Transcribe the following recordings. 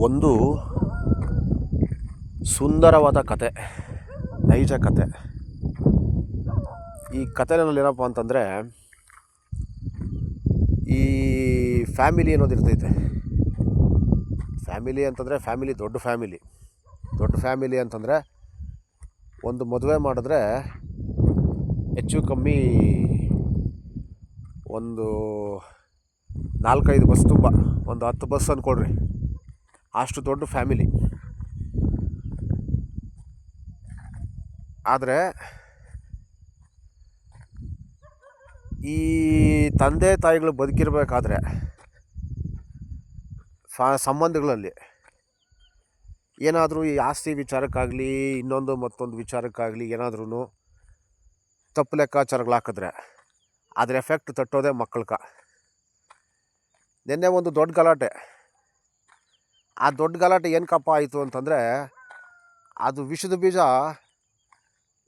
ಒಂದು ಸುಂದರವಾದ ಕತೆ, ನೈಜ ಕತೆ. ಈ ಕಥೆನಲ್ಲಿರಪ್ಪ ಅಂತಂದರೆ, ಈ ಫ್ಯಾಮಿಲಿ ಅನ್ನೋದು ಇರ್ತೈತೆ. ಫ್ಯಾಮಿಲಿ ಅಂತಂದರೆ ದೊಡ್ಡ ಫ್ಯಾಮಿಲಿ ಅಂತಂದರೆ ಒಂದು ಮದುವೆ ಮಾಡಿದ್ರೆ ಹೆಚ್ಚು ಕಮ್ಮಿ ಒಂದು 4-5 ಬಸ್ ತುಂಬ, ಒಂದು 10 ಬಸ್ ಅಂದ್ಕೊಳ್ರಿ, ಅಷ್ಟು ದೊಡ್ಡ ಫ್ಯಾಮಿಲಿ. ಆದರೆ ಈ ತಂದೆ ತಾಯಿಗಳು ಬದುಕಿರಬೇಕಾದ್ರೆ ಸಂಬಂಧಗಳಲ್ಲಿ ಏನಾದರೂ ಈ ಆಸ್ತಿ ವಿಚಾರಕ್ಕಾಗಲಿ ಇನ್ನೊಂದು ಮತ್ತೊಂದು ವಿಚಾರಕ್ಕಾಗಲಿ ಏನಾದ್ರೂ ತಪ್ಪು ಲೆಕ್ಕಾಚಾರಗಳು ಹಾಕಿದ್ರೆ ಅದ್ರ ಎಫೆಕ್ಟ್ ತಟ್ಟೋದೇ ಮಕ್ಕಳ್ಕ. ನಿನ್ನೆ ಒಂದು ದೊಡ್ಡ ಗಲಾಟೆ. ಆ ದೊಡ್ಡ ಗಲಾಟೆ ಏನಕ್ಕಪ್ಪ ಆಯಿತು ಅಂತಂದರೆ, ಅದು ವಿಷದ ಬೀಜ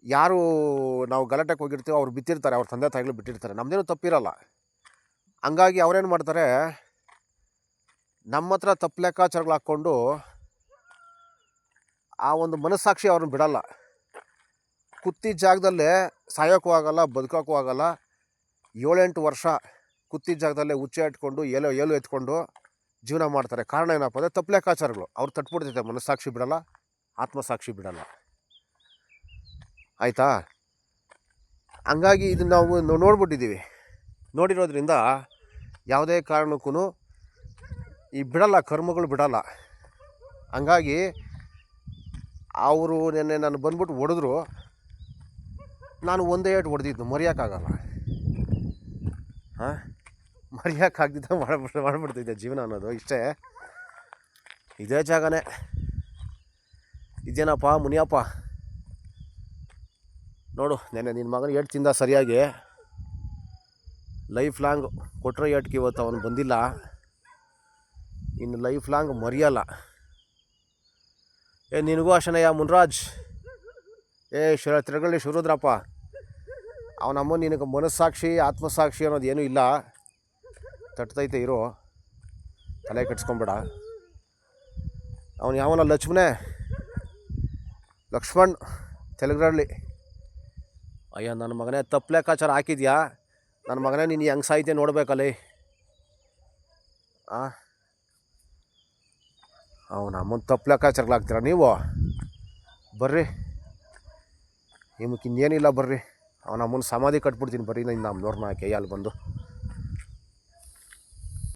ಯಾರು ನಾವು ಗಲಾಟೆಗೆ ಹೋಗಿರ್ತೀವೋ ಅವ್ರು ಬಿತ್ತಿರ್ತಾರೆ, ಅವ್ರ ತಂದೆ ತಾಯಿಗಳು ಬಿಟ್ಟಿರ್ತಾರೆ, ನಮ್ಮದೇನು ತಪ್ಪಿರಲ್ಲ. ಹಂಗಾಗಿ ಅವ್ರೇನು ಮಾಡ್ತಾರೆ, ನಮ್ಮ ಹತ್ರ ತಪ್ಪು ಲೆಕ್ಕಾಚಾರಗಳು ಹಾಕ್ಕೊಂಡು ಆ ಒಂದು ಮನಸ್ಸಾಕ್ಷಿ ಅವ್ರನ್ನ ಬಿಡಲ್ಲ. ಕುತ್ತಿದ ಜಾಗದಲ್ಲೇ ಸಾಯೋಕ್ಕೂ ಆಗಲ್ಲ, ಬದುಕೋಕ್ಕೂ ಆಗಲ್ಲ. 7-8 ವರ್ಷ ಕುತ್ತಿದ ಜಾಗದಲ್ಲೇ ಹುಚ್ಚೆ ಇಟ್ಕೊಂಡು ಏಲು ಎತ್ಕೊಂಡು ಜೀವನ ಮಾಡ್ತಾರೆ. ಕಾರಣ ಏನಪ್ಪ ಅಂದರೆ ತಪ್ಪು ಲೆಕ್ಕಾಚಾರಗಳು. ಅವ್ರು ತಟ್ಬಿಡ್ತೈತೆ, ಮನಸ್ಸಾಕ್ಷಿ ಬಿಡಲ್ಲ, ಆತ್ಮಸಾಕ್ಷಿ ಬಿಡಲ್ಲ. ಆಯಿತಾ? ಹಂಗಾಗಿ ಇದನ್ನು ನಾವು ನೋಡ್ಬಿಟ್ಟಿದ್ದೀವಿ. ನೋಡಿರೋದ್ರಿಂದ ಯಾವುದೇ ಕಾರಣಕ್ಕೂ ಈ ಬಿಡಲ್ಲ, ಕರ್ಮಗಳು ಬಿಡಲ್ಲ. ಹಂಗಾಗಿ ಅವರು ನೆನ್ನೆ ನಾನು ಬಂದ್ಬಿಟ್ಟು ಹೊಡೆದ್ರು, ನಾನು ಒಂದೇ ಏಟು ಹೊಡೆದಿದ್ದು, ಮರೆಯೋಕ್ಕಾಗಲ್ಲ. ಮರೆಯೋಕ್ಕಾಗ್ದಿದ್ದ ಮಾಡ್ಬಿಡ್ತಿದ್ದೆ ಜೀವನ ಅನ್ನೋದು. ಇಷ್ಟೇ, ಇದೇ ಜಾಗನೇ. ಇದೇನಪ್ಪ ಮುನಿಯಪ್ಪ, ನೋಡು ನೆನ್ನೆ ನಿನ್ನ ಮಗನ ಏಟು ತಿಂದ ಸರಿಯಾಗಿ. ಲೈಫ್ ಲಾಂಗ್ ಕೊಟ್ಟರೆ ಏಟ್ಗೆ ಇವತ್ತು ಅವನು ಬಂದಿಲ್ಲ, ಇನ್ನು ಲೈಫ್ ಲಾಂಗ್ ಮರೆಯಲ್ಲ. ನಿನಗೂ ಅಷ್ಟೇನಯ್ಯ ಮುನ್ರಾಜ್, ತಿರುಗಳ್ಳಿ ಶಿವರುದ್ರಪ್ಪ, ಅವನಮ್ಮ ನಿನಗೆ ಮನಸ್ಸಾಕ್ಷಿ ಆತ್ಮಸಾಕ್ಷಿ ಅನ್ನೋದು ಏನೂ ಇಲ್ಲ. ತಟ್ತೈತೆ ಇರೋ, ತಲೆ ಕೆಡ್ಸ್ಕೊಬೇಡ. ಅವನು ಯಾವನ ಲಕ್ಷ್ಮಣ್ ತೆಲುಗರಳ್ಳಿ, ಅಯ್ಯ ನನ್ನ ಮಗನೇ ತಪ್ಪು ಲೆಕ್ಕಾಚಾರ ಹಾಕಿದ್ಯಾ, ನನ್ನ ಮಗನೇ ನೀನು ಹೆಂಗೆ ಸಾಯ್ತೆ ನೋಡ್ಬೇಕಲ್ಲಿ. ಅವನ ಅಮ್ಮನ ತಪ್ಪು ಲೆಕ್ಕಾಚಾರಗಳಾಗ್ತೀರ ನೀವು? ಬರ್ರಿ, ನಿಮಗೆ ಇನ್ನೇನಿಲ್ಲ, ಬರ್ರಿ ಅವನ ಅಮ್ಮನ ಸಮಾಧಿ ಕಟ್ಬಿಡ್ತೀನಿ, ಬರ್ರಿ. ನಮ್ಮನವ್ರನ್ನ ಕೈಯಲ್ಲಿ ಬಂದು